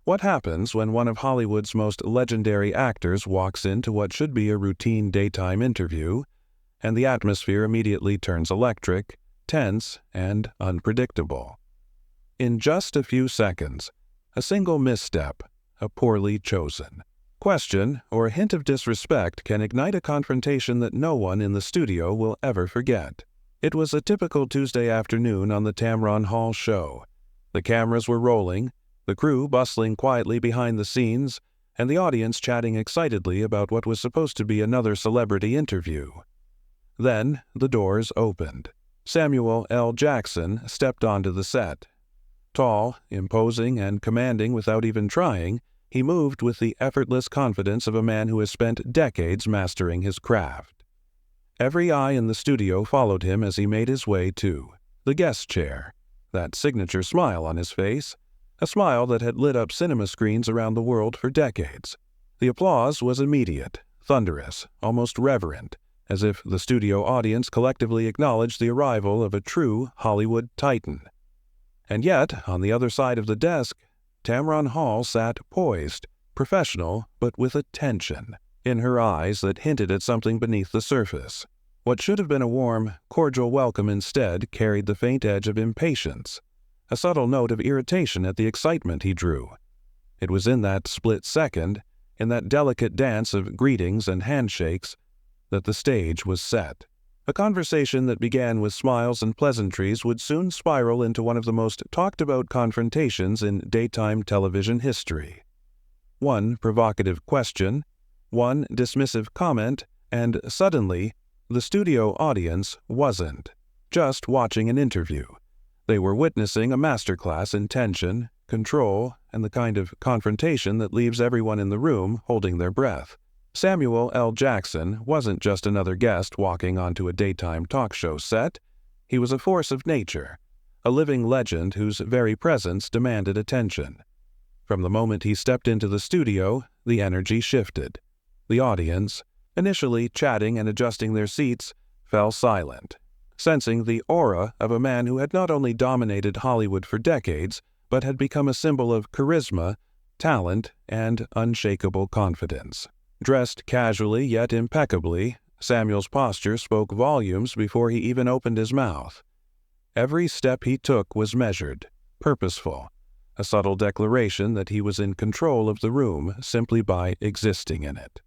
What happens when one of Hollywood's most legendary actors walks into what should be a routine daytime interview, and the atmosphere immediately turns electric, tense, and unpredictable? In just a few seconds, a single misstep, a poorly chosen question, or a hint of disrespect can ignite a confrontation that no one in the studio will ever forget. It was a typical Tuesday afternoon on the Tamron Hall Show. The cameras were rolling, the crew bustling quietly behind the scenes, and the audience chatting excitedly about what was supposed to be another celebrity interview. Then the doors opened. Samuel L. Jackson stepped onto the set. Tall, imposing, and commanding without even trying, he moved with the effortless confidence of a man who has spent decades mastering his craft. Every eye in the studio followed him as he made his way to the guest chair, that signature smile on his face, a smile that had lit up cinema screens around the world for decades. The applause was immediate, thunderous, almost reverent, as if the studio audience collectively acknowledged the arrival of a true Hollywood titan. And yet, on the other side of the desk, Tamron Hall sat poised, professional, but with a tension in her eyes that hinted at something beneath the surface. What should have been a warm, cordial welcome instead carried the faint edge of impatience, a subtle note of irritation at the excitement he drew. It was in that split second, in that delicate dance of greetings and handshakes, that the stage was set. A conversation that began with smiles and pleasantries would soon spiral into one of the most talked-about confrontations in daytime television history. One provocative question, one dismissive comment, and suddenly, the studio audience wasn't just watching an interview. They were witnessing a masterclass in tension, control, and the kind of confrontation that leaves everyone in the room holding their breath. Samuel L. Jackson wasn't just another guest walking onto a daytime talk show set. He was a force of nature, a living legend whose very presence demanded attention. From the moment he stepped into the studio, the energy shifted. The audience, initially chatting and adjusting their seats, fell silent, sensing the aura of a man who had not only dominated Hollywood for decades, but had become a symbol of charisma, talent, and unshakable confidence. Dressed casually yet impeccably, Samuel's posture spoke volumes before he even opened his mouth. Every step he took was measured, purposeful, a subtle declaration that he was in control of the room simply by existing in it.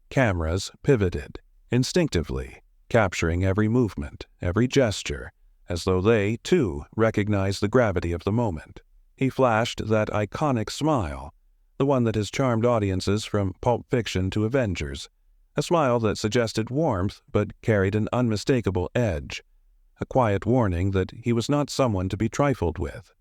Cameras pivoted, instinctively, capturing every movement, every gesture, as though they, too, recognized the gravity of the moment. He flashed that iconic smile, the one that has charmed audiences from Pulp Fiction to Avengers, a smile that suggested warmth but carried an unmistakable edge, a quiet warning that he was not someone to be trifled with.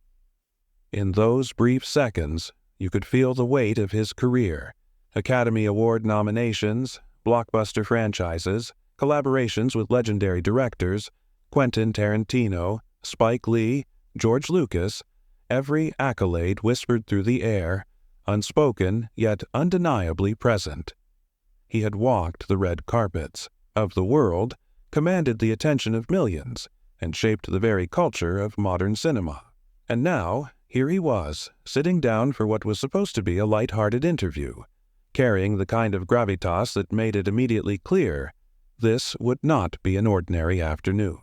In those brief seconds, you could feel the weight of his career: Academy Award nominations, blockbuster franchises, collaborations with legendary directors, Quentin Tarantino, Spike Lee, George Lucas, every accolade whispered through the air, unspoken yet undeniably present. He had walked the red carpets of the world, commanded the attention of millions, and shaped the very culture of modern cinema. And now, here he was, sitting down for what was supposed to be a light-hearted interview, carrying the kind of gravitas that made it immediately clear this would not be an ordinary afternoon.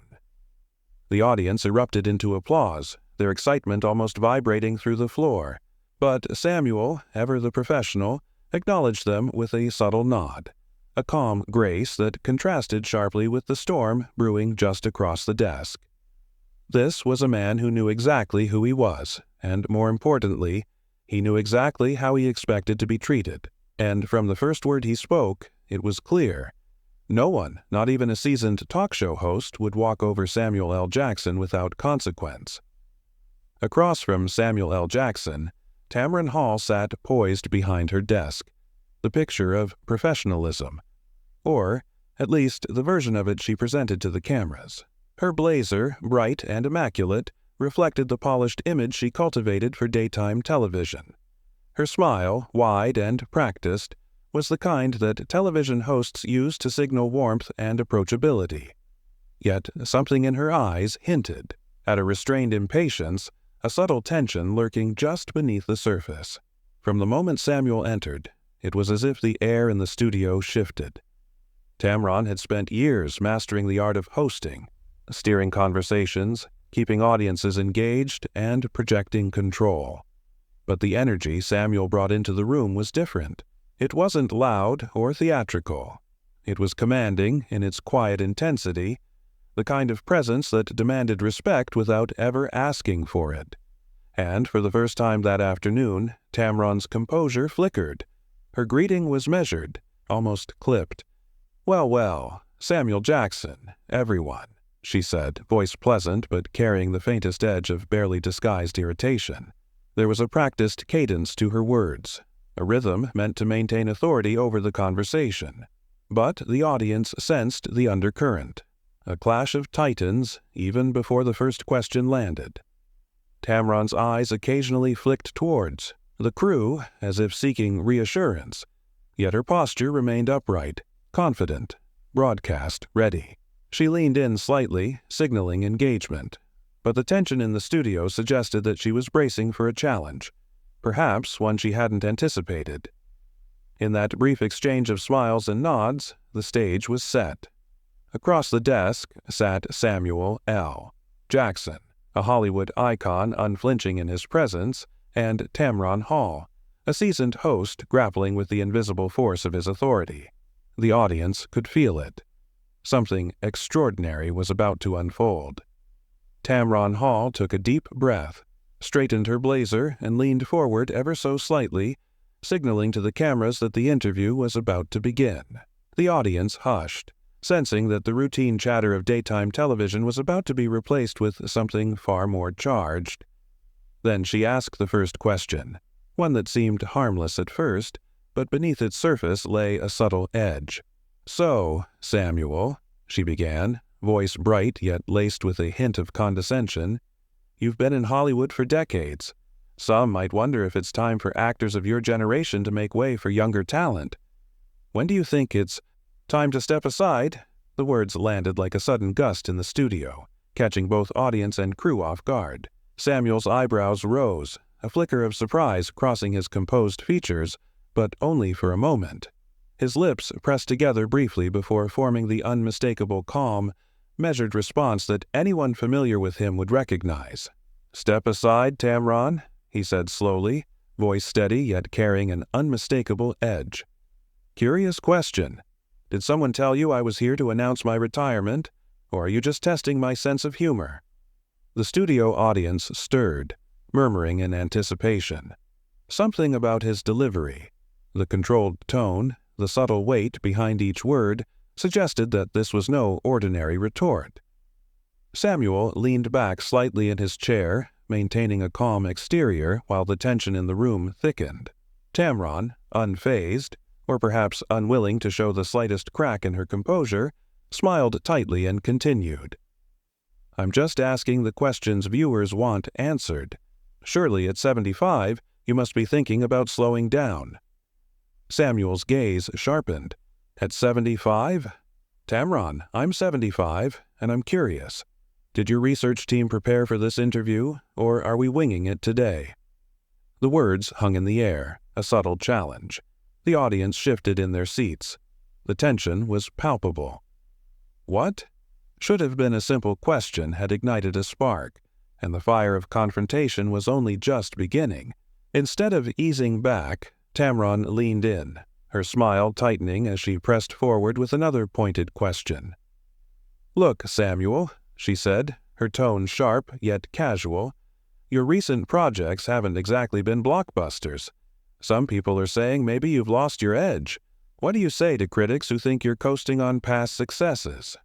The audience erupted into applause, their excitement almost vibrating through the floor, but Samuel, ever the professional, acknowledged them with a subtle nod, a calm grace that contrasted sharply with the storm brewing just across the desk. This was a man who knew exactly who he was, and more importantly, he knew exactly how he expected to be treated, and from the first word he spoke, it was clear. No one, not even a seasoned talk show host, would walk over Samuel L. Jackson without consequence. Across from Samuel L. Jackson, Tamron Hall sat poised behind her desk, the picture of professionalism, or, at least, the version of it she presented to the cameras. Her blazer, bright and immaculate, reflected the polished image she cultivated for daytime television. Her smile, wide and practiced, was the kind that television hosts use to signal warmth and approachability. Yet something in her eyes hinted at a restrained impatience, a subtle tension lurking just beneath the surface. From the moment Samuel entered, it was as if the air in the studio shifted. Tamron had spent years mastering the art of hosting, steering conversations, keeping audiences engaged, and projecting control. But the energy Samuel brought into the room was different. It wasn't loud or theatrical. It was commanding in its quiet intensity, the kind of presence that demanded respect without ever asking for it. And for the first time that afternoon, Tamron's composure flickered. Her greeting was measured, almost clipped. "Well, well, Samuel Jackson, everyone," she said, voice pleasant but carrying the faintest edge of barely disguised irritation. There was a practiced cadence to her words, a rhythm meant to maintain authority over the conversation. But the audience sensed the undercurrent, a clash of titans even before the first question landed. Tamron's eyes occasionally flicked towards the crew as if seeking reassurance, yet her posture remained upright, confident, broadcast ready. She leaned in slightly, signaling engagement, but the tension in the studio suggested that she was bracing for a challenge, perhaps one she hadn't anticipated. In that brief exchange of smiles and nods, the stage was set. Across the desk sat Samuel L. Jackson, a Hollywood icon unflinching in his presence, and Tamron Hall, a seasoned host grappling with the invisible force of his authority. The audience could feel it. Something extraordinary was about to unfold. Tamron Hall took a deep breath, straightened her blazer, and leaned forward ever so slightly, signaling to the cameras that the interview was about to begin. The audience hushed, sensing that the routine chatter of daytime television was about to be replaced with something far more charged. Then she asked the first question, one that seemed harmless at first, but beneath its surface lay a subtle edge. "So, Samuel," she began, voice bright yet laced with a hint of condescension, "you've been in Hollywood for decades. Some might wonder if it's time for actors of your generation to make way for younger talent. When do you think it's time to step aside?" The words landed like a sudden gust in the studio, catching both audience and crew off guard. Samuel's eyebrows rose, a flicker of surprise crossing his composed features, but only for a moment. His lips pressed together briefly before forming the unmistakable calm, measured response that anyone familiar with him would recognize. "Step aside, Tamron," he said slowly, voice steady yet carrying an unmistakable edge. "Curious question. Did someone tell you I was here to announce my retirement, or are you just testing my sense of humor?" The studio audience stirred, murmuring in anticipation. Something about his delivery, the controlled tone, the subtle weight behind each word, suggested that this was no ordinary retort. Samuel leaned back slightly in his chair, maintaining a calm exterior while the tension in the room thickened. Tamron, unfazed, or perhaps unwilling to show the slightest crack in her composure, smiled tightly and continued. "I'm just asking the questions viewers want answered. Surely at 75, you must be thinking about slowing down." Samuel's gaze sharpened. "At 75? Tamron, I'm 75, and I'm curious. Did your research team prepare for this interview, or are we winging it today?" The words hung in the air, a subtle challenge. The audience shifted in their seats. The tension was palpable. What? Should have been a simple question had ignited a spark, and the fire of confrontation was only just beginning. Instead of easing back, Tamron leaned in, her smile tightening as she pressed forward with another pointed question. "Look, Samuel," she said, her tone sharp yet casual, "your recent projects haven't exactly been blockbusters. Some people are saying maybe you've lost your edge. What do you say to critics who think you're coasting on past successes?"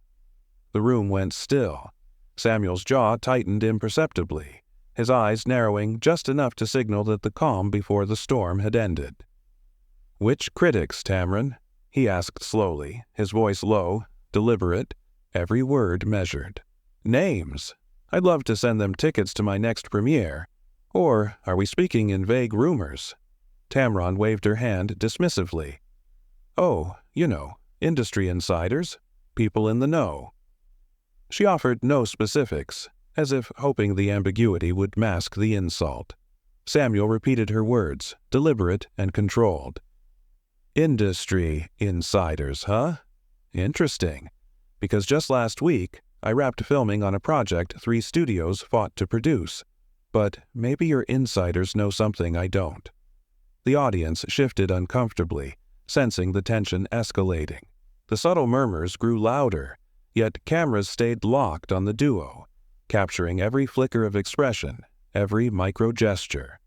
The room went still. Samuel's jaw tightened imperceptibly, his eyes narrowing just enough to signal that the calm before the storm had ended. "Which critics, Tamron?" he asked slowly, his voice low, deliberate, every word measured. "Names. I'd love to send them tickets to my next premiere. Or are we speaking in vague rumors?" Tamron waved her hand dismissively. "Oh, you know, industry insiders, people in the know." She offered no specifics, as if hoping the ambiguity would mask the insult. Samuel repeated her words, deliberate and controlled. Industry insiders, huh? Interesting. Because just last week, I wrapped filming on a project 3 studios fought to produce. But maybe your insiders know something I don't. The audience shifted uncomfortably, sensing the tension escalating. The subtle murmurs grew louder, yet cameras stayed locked on the duo, capturing every flicker of expression, every micro-gesture.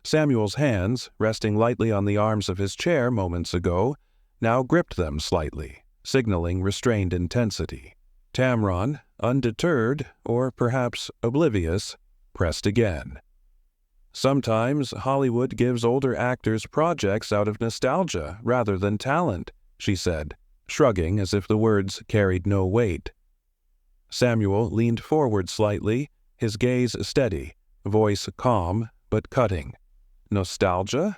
Samuel's hands, resting lightly on the arms of his chair moments ago, now gripped them slightly, signaling restrained intensity. Tamron, undeterred, or perhaps oblivious, pressed again. Sometimes Hollywood gives older actors projects out of nostalgia rather than talent, she said, shrugging as if the words carried no weight. Samuel leaned forward slightly, his gaze steady, voice calm but cutting. Nostalgia?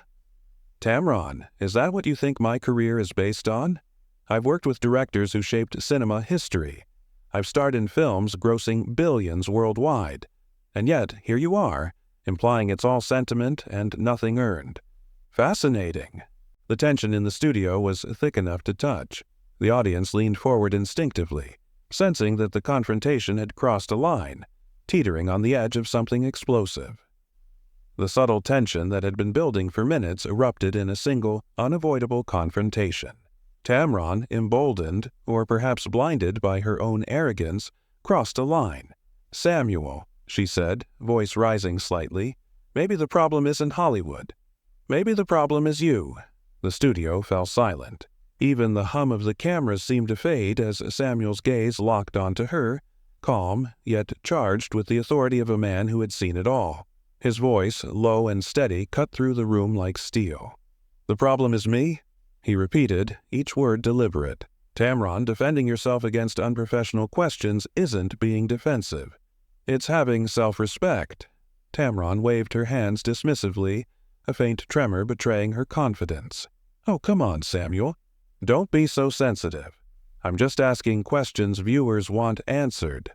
Tamron, is that what you think my career is based on? I've worked with directors who shaped cinema history. I've starred in films grossing billions worldwide. And yet, here you are, implying it's all sentiment and nothing earned. Fascinating. The tension in the studio was thick enough to touch. The audience leaned forward instinctively, sensing that the confrontation had crossed a line, teetering on the edge of something explosive. The subtle tension that had been building for minutes erupted in a single, unavoidable confrontation. Tamron, emboldened, or perhaps blinded by her own arrogance, crossed a line. Samuel, she said, voice rising slightly, maybe the problem isn't Hollywood. Maybe the problem is you. The studio fell silent. Even the hum of the cameras seemed to fade as Samuel's gaze locked onto her, calm, yet charged with the authority of a man who had seen it all. His voice, low and steady, cut through the room like steel. The problem is me? He repeated, each word deliberate. Tamron, defending yourself against unprofessional questions isn't being defensive. It's having self-respect. Tamron waved her hands dismissively, a faint tremor betraying her confidence. Oh, come on, Samuel. Don't be so sensitive. I'm just asking questions viewers want answered.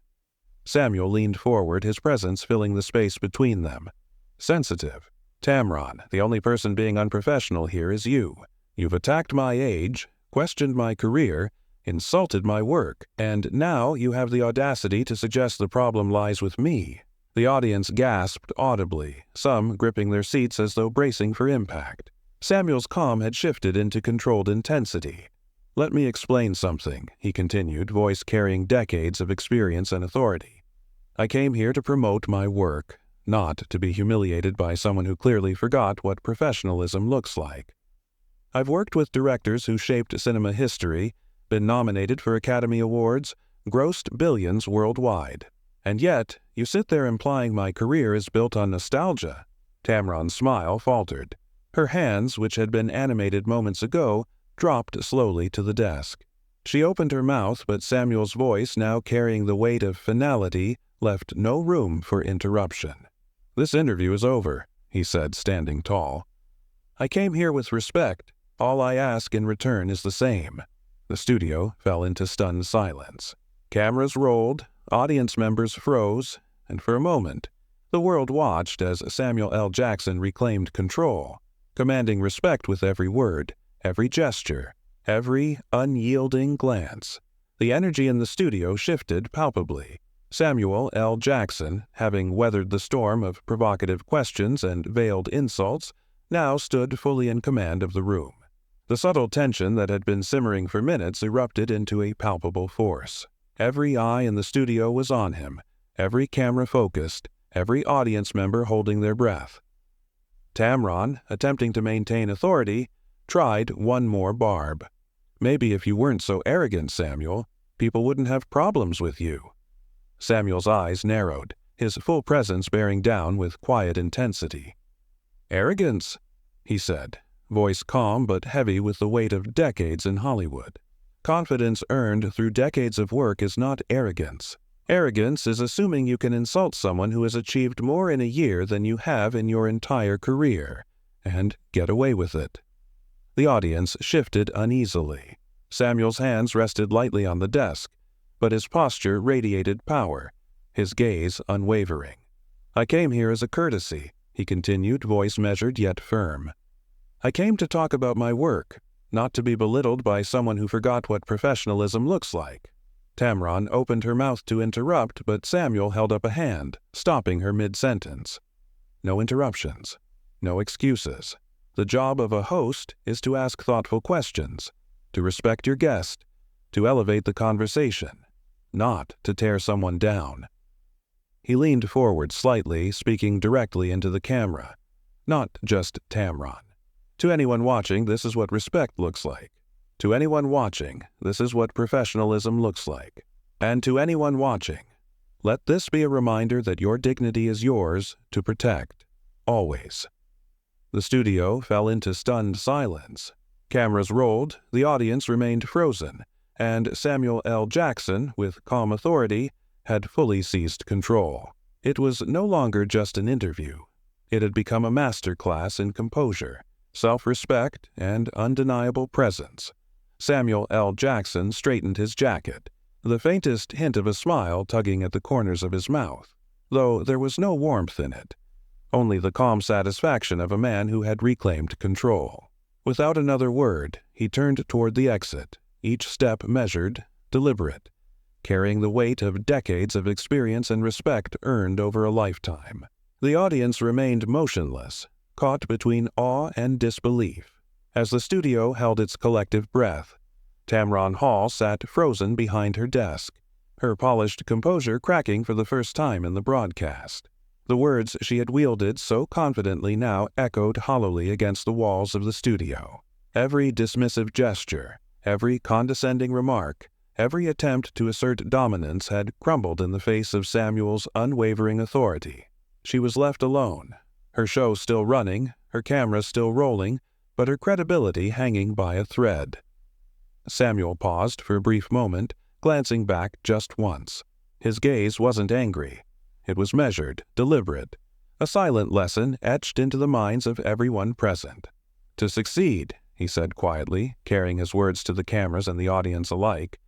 Samuel leaned forward, his presence filling the space between them. Sensitive. Tamron, the only person being unprofessional here is you. You've attacked my age, questioned my career, insulted my work, and now you have the audacity to suggest the problem lies with me. The audience gasped audibly, some gripping their seats as though bracing for impact. Samuel's calm had shifted into controlled intensity. Let me explain something, he continued, voice carrying decades of experience and authority. I came here to promote my work, not to be humiliated by someone who clearly forgot what professionalism looks like. I've worked with directors who shaped cinema history, been nominated for Academy Awards, grossed billions worldwide. And yet, you sit there implying my career is built on nostalgia. Tamron's smile faltered. Her hands, which had been animated moments ago, dropped slowly to the desk. She opened her mouth, but Samuel's voice, now carrying the weight of finality, left no room for interruption. This interview is over, he said, standing tall. I came here with respect. All I ask in return is the same. The studio fell into stunned silence. Cameras rolled, audience members froze, and for a moment, the world watched as Samuel L. Jackson reclaimed control, commanding respect with every word, every gesture, every unyielding glance. The energy in the studio shifted palpably. Samuel L. Jackson, having weathered the storm of provocative questions and veiled insults, now stood fully in command of the room. The subtle tension that had been simmering for minutes erupted into a palpable force. Every eye in the studio was on him, every camera focused, every audience member holding their breath. Tamron, attempting to maintain authority, tried one more barb. Maybe if you weren't so arrogant, Samuel, people wouldn't have problems with you. Samuel's eyes narrowed, his full presence bearing down with quiet intensity. Arrogance, he said, voice calm but heavy with the weight of decades in Hollywood. Confidence earned through decades of work is not arrogance. Arrogance is assuming you can insult someone who has achieved more in a year than you have in your entire career, and get away with it. The audience shifted uneasily. Samuel's hands rested lightly on the desk, but his posture radiated power. his gaze unwavering. "I came here as a courtesy," he continued, voice measured yet firm. "I came to talk about my work, not to be belittled by someone who forgot what professionalism looks like." Tamron opened her mouth to interrupt, but Samuel held up a hand, stopping her mid-sentence. "No interruptions. No excuses. The job of a host is to ask thoughtful questions, to respect your guest, to elevate the conversation, not to tear someone down." He leaned forward slightly, speaking directly into the camera. "Not just Tamron. To anyone watching, this is what respect looks like. To anyone watching, this is what professionalism looks like. And to anyone watching, let this be a reminder that your dignity is yours to protect, always." The studio fell into stunned silence. Cameras rolled, the audience remained frozen, and Samuel L. Jackson, with calm authority, had fully seized control. It was no longer just an interview. It had become a masterclass in composure, self-respect, and undeniable presence. Samuel L. Jackson straightened his jacket, the faintest hint of a smile tugging at the corners of his mouth, though there was no warmth in it, only the calm satisfaction of a man who had reclaimed control. Without another word, he turned toward the exit, each step measured, deliberate, carrying the weight of decades of experience and respect earned over a lifetime. The audience remained motionless, caught between awe and disbelief. As the studio held its collective breath, Tamron Hall sat frozen behind her desk, her polished composure cracking for the first time in the broadcast. The words she had wielded so confidently now echoed hollowly against the walls of the studio. Every dismissive gesture, every condescending remark, every attempt to assert dominance had crumbled in the face of Samuel's unwavering authority. She was left alone, her show still running, her camera still rolling, but her credibility hanging by a thread. Samuel paused for a brief moment, glancing back just once. His gaze wasn't angry. It was measured, deliberate, a silent lesson etched into the minds of everyone present. "To succeed," he said quietly, carrying his words to the cameras and the audience alike,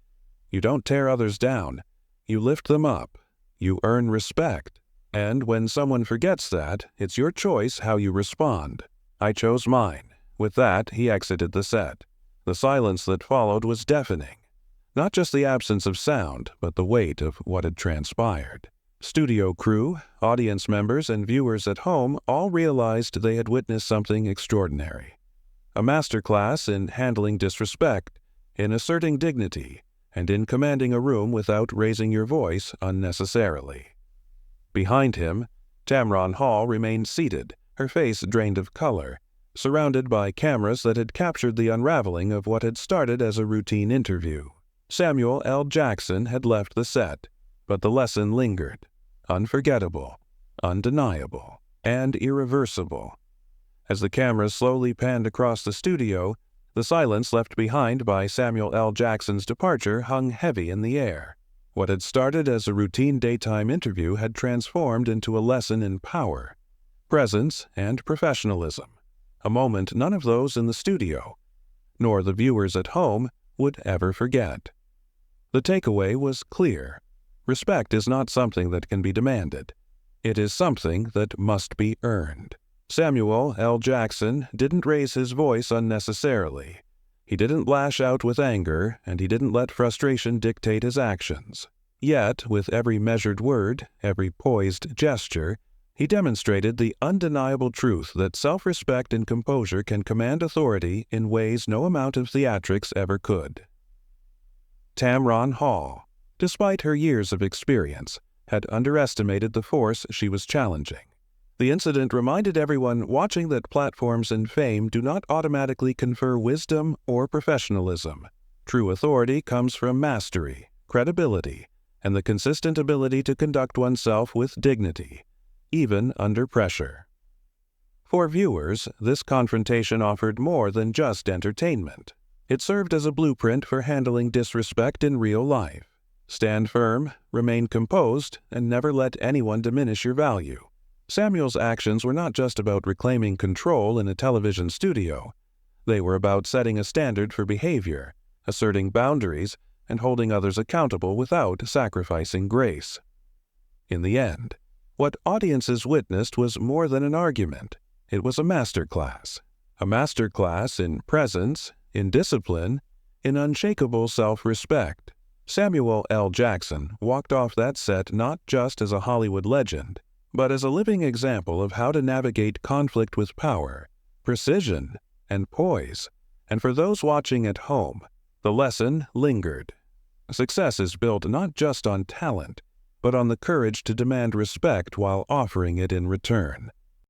"you don't tear others down. You lift them up. You earn respect. And when someone forgets that, it's your choice how you respond. I chose mine." With that, he exited the set. The silence that followed was deafening. Not just the absence of sound, but the weight of what had transpired. Studio crew, audience members, and viewers at home all realized they had witnessed something extraordinary. A masterclass in handling disrespect, in asserting dignity, and in commanding a room without raising your voice unnecessarily. Behind him, Tamron Hall remained seated, her face drained of color, surrounded by cameras that had captured the unraveling of what had started as a routine interview. Samuel L. Jackson had left the set, but the lesson lingered, unforgettable, undeniable, and irreversible. As the cameras slowly panned across the studio, the silence left behind by Samuel L. Jackson's departure hung heavy in the air. What had started as a routine daytime interview had transformed into a lesson in power, presence, and professionalism, a moment none of those in the studio, nor the viewers at home, would ever forget. The takeaway was clear. Respect is not something that can be demanded. It is something that must be earned. Samuel L. Jackson didn't raise his voice unnecessarily. He didn't lash out with anger, and he didn't let frustration dictate his actions. Yet, with every measured word, every poised gesture, he demonstrated the undeniable truth that self-respect and composure can command authority in ways no amount of theatrics ever could. Tamron Hall, despite her years of experience, had underestimated the force she was challenging. The incident reminded everyone watching that platforms and fame do not automatically confer wisdom or professionalism. True authority comes from mastery, credibility, and the consistent ability to conduct oneself with dignity, even under pressure. For viewers, this confrontation offered more than just entertainment. It served as a blueprint for handling disrespect in real life. Stand firm, remain composed, and never let anyone diminish your value. Samuel's actions were not just about reclaiming control in a television studio. They were about setting a standard for behavior, asserting boundaries, and holding others accountable without sacrificing grace. In the end, what audiences witnessed was more than an argument. It was a masterclass. A masterclass in presence, in discipline, in unshakable self-respect. Samuel L. Jackson walked off that set not just as a Hollywood legend, but as a living example of how to navigate conflict with power, precision, and poise. And for those watching at home, the lesson lingered. Success is built not just on talent, but on the courage to demand respect while offering it in return.